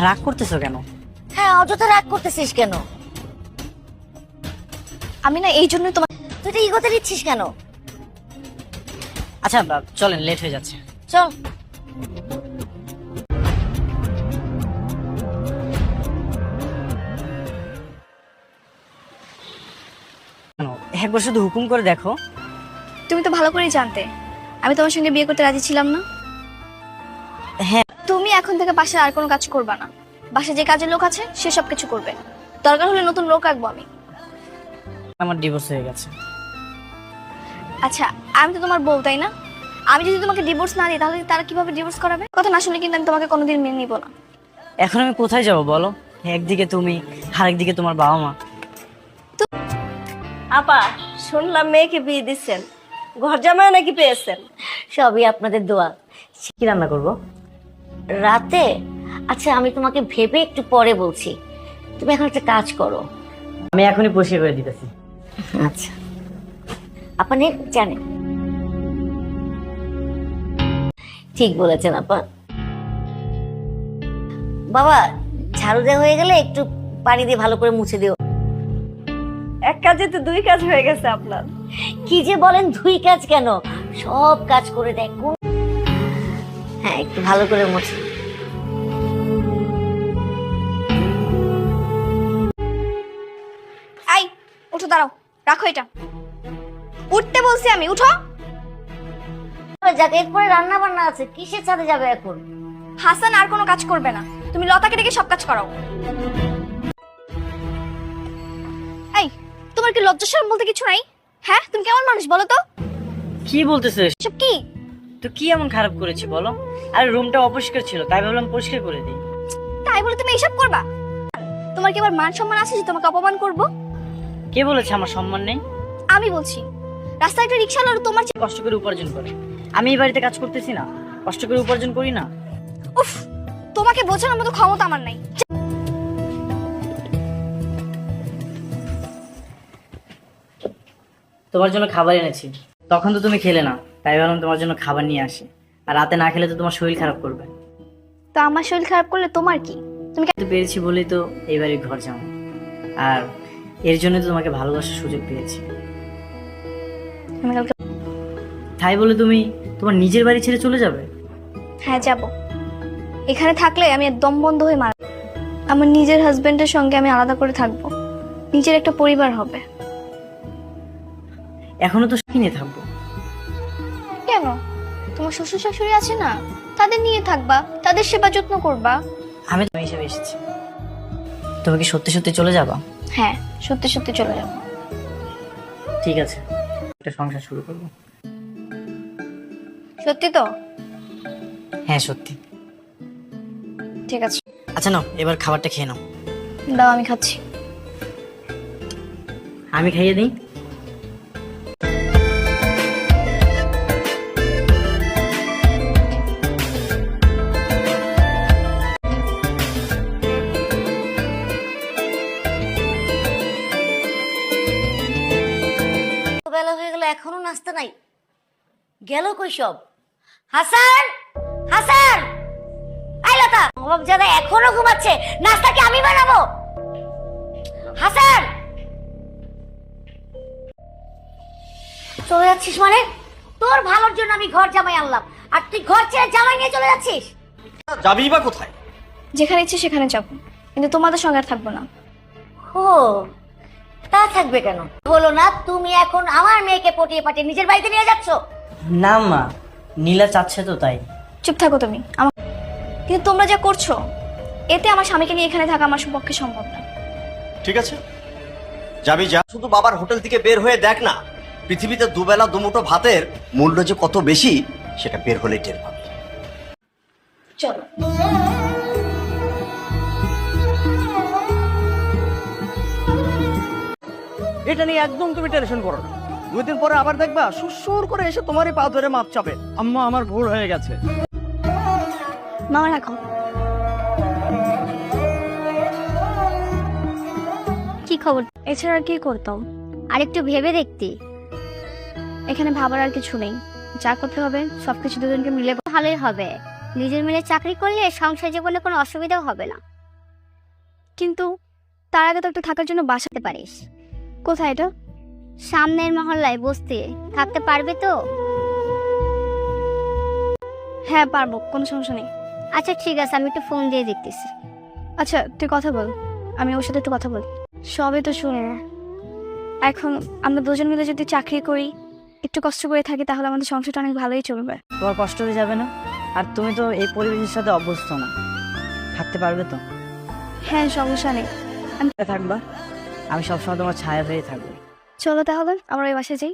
রাগ করতেছো কেন? হ্যাঁ, অযথা রাগ করতেছিস কেন? আমি না এই জন্য তোমার তুই তো ইগোতে দিচ্ছিস কেন? আচ্ছা চলেন, লেট হয়ে যাচ্ছে। চল। কেন, একবার শুধু হুকুম করে দেখো। তুমি তো ভালো করেই জানতে আমি তোমার সঙ্গে বিয়ে করতে রাজি ছিলাম না। হ্যাঁ, তুমি এখন থেকে বাসায় আর কোনো কাজ করবা না। বাসায় যে কাজের লোক আছে সে সব কিছু করবে। দরকার হলে নতুন লোক রাখবো আমি। আমার ডিভোর্স হয়ে গেছে। আচ্ছা, আমি তো তোমার বউ, তাই না? আমি যদি তোমাকে ডিভোর্স না দিই তাহলে তারা কিভাবে ডিভোর্স করাবে? কথা না শুনলে কিন্তু আমি তোমাকে কোনোদিন মেনে নিব না। এখন আমি কোথায় যাব বলো? একদিকে তুমি, আরেকদিকে তোমার বাবা মা। আপা, শুনলাম মেয়েকে বিয়ে দিচ্ছেন, ঘর জামাই নাকি পেয়েছেন? সবই আপনাদের দোয়া। কি রান্না করব? রাতে? আচ্ছা, আমি তোমাকে ভেবে একটু পরে বলছি। তুমি এখন একটা কাজ করো। আমি এখনই পরিষ্কার করে দিতেছি। আচ্ছা, আপনি জানেন, ঠিক বলেছেন আপা। বাবা, ঝাড়ু দেওয়া হয়ে গেলে একটু পানি দিয়ে ভালো করে মুছে দিও। এক কাজে তো দুই কাজ হয়ে গেছে আপনার। কি যে বলেন, দুই কাজ কেন, সব কাজ করে দেয়। হ্যাঁ, একটু ভালো করে মুছে। এই, উঠো, দাঁড়াও, রাখো এটা। উঠতে বলছি আমি, উঠো। যাক, এরপরে রান্না বান্না আছে, কিসের সাথে যাবে এখন? হাসান আর কোনো কাজ করবে না, তুমি লতাকে ডেকে সব কাজ করাও। এই, তোমার কি লজ্জা শরম বলতে কিছু নাই? হ্যাঁ, তুমি কেমন মানুষ বলো তো? কি বলতেছো? সব কি? তো কি এমন খারাপ করেছি বলো? আর রুমটা অপরিষ্কার ছিল, তাই ভাবলাম পরিষ্কার করে দিই। তাই বলে তুমি এইসব করবা? তোমার কি আবার মান সম্মান আছে যে তোমাকে অপমান করব? কে বলেছে আমার সম্মান নেই? আমি বলছি, রাস্তায় একটা রিকশাওয়ালা তোমার কষ্ট করে উপার্জন করে, আমি এই বাড়িতে কাজ করতেছি না? কষ্ট করে উপার্জন করি না? উফ, তোমাকে বোঝানোর মতো ক্ষমতা আমার নাই। তোমার জন্য খাবার এনেছি, তখন তো তুমি খেলে না, তাই ভাবলাম তোমার জন্য খাবার নিয়ে আসি। আর রাতে না খেলে তো তোমার শরীর খারাপ করবে। তো আমার শরীর খারাপ করলে তোমার কি? তুমি তো পেরেছি বলেই তো এই বাড়ির ঘর যাও, আর এর জন্য তো তোমাকে ভালোবাসার সুযোগ পেয়েছি। আমি কালকে তাই বলে তুমি তোমার নিজের বাড়ি ছেড়ে চলে যাবে? হ্যাঁ, যাব। এখানে থাকলে আমি দম বন্ধ হয়ে মারা। আমার নিজের হাজবেন্ডের সঙ্গে আমি আলাদা করে থাকবো, নিজের একটা পরিবার হবে। এখনো তো কিনে থাকবো। কেন? তোমার শ্বশুর শাশুড়ি আছে না, তাদের নিয়ে থাকবা, তাদের সেবা যত্ন করবা। আমি তো হিসেবে এসেছি। তুমি কি সত্যি সত্যি চলে যাবা? হ্যাঁ, সত্যি সত্যি চলে যাবো। ঠিক আছে, একটা সংসার শুরু করবো। সত্যি তো? হ্যাঁ সত্যি। ঠিক আছে, আচ্ছা নাও, এবার খাবারটা খেয়ে নাও। দাও, আমি খাচ্ছি। আমি খাইয়ে দিই। বেলা হয়ে গেল, এখনো নাস্তা নাই। গেল কই সব? হাসান, হাসান, আই লতা, বাবা যারা এখনো ঘুমাচ্ছে, নাস্তা কি আমি বানাবো? হাসান, চলে যাচ্ছিস মানে? তোর ভালোর জন্য আমি ঘর জামাই আনলাম, আর তুই ঘর ছেড়ে জামাই নিয়ে চলে যাচ্ছিস? যাবি বা কোথায়? যেখানে ইচ্ছে সেখানে যাবো, কিন্তু তোমাদের সঙ্গে আর থাকবো না। ও, তা থাকবে কেন? হলো না, তুমি এখন আমার মেয়েকে পটিয়ে পাটিয়ে নিজের বাড়িতে নিয়ে যাচ্ছ? না মা, নীলা চাচ্ছে তো তাই। চুপ থাকো তুমি। কিন্তু তোমরা যা করছো, এতে আমার স্বামীকে নিয়ে এখানে থাকা আমার পক্ষে সম্ভব না। ঠিক আছে, যাবি যা। শুধু বাবার হোটেল থেকে বের হয়ে দেখ না, পৃথিবীতে দুবেলা দুমুঠো ভাতের মূল্য যে কত বেশি সেটা বের হলে টের পাবি। চলো। এটা নিয়ে একদম তুমি টেনশন করো না। 2 দিন পরে আবার দেখবা সুসুর করে এসে তোমারই পা ধরে মাপ চাবে, আম্মা আমার ভুল হয়ে গেছে। মামা রাখো। কি খবর? এছাড়া আর কি করতাম? আর একটু ভেবে দেখতি। এখানে ভাবার আর কিছু নেই, যা করতে হবে সবকিছু দুজনকে মিলে। ভালোই হবে, নিজের মিলে চাকরি করলে সংসার জীবনে কোনো অসুবিধাও হবে না। কিন্তু তার আগে তো একটু থাকার জন্য বাসাতে পারিস কোথায় এটা? সামনের মহল্লায় বসতে থাকতে পারবে তো? হ্যাঁ পারবো, কোনো সমস্যা নেই। আচ্ছা ঠিক আছে, আমি একটু ফোন দিয়ে দেখতেছি। আচ্ছা তুই কথা বল, আমি ওর সাথে একটু কথা বল। সবে তো শুনে এখন আমরা দুজন মিলে যদি চাকরি করি, একটু কষ্ট করে থাকি, তাহলে আমাদের সংসারটা অনেক ভালোই চলবে। তোমার কষ্ট হয়ে যাবে না? আর তুমি তো এই পরিবেশের সাথে অভ্যস্ত না, থাকতে পারবে তো? হ্যাঁ সমস্যা নেই। থাকবা, আমি সবসময় তোমার ছায়া হয়ে থাকবো। চলো তাহলে আমরা ওই বাসায় যাই।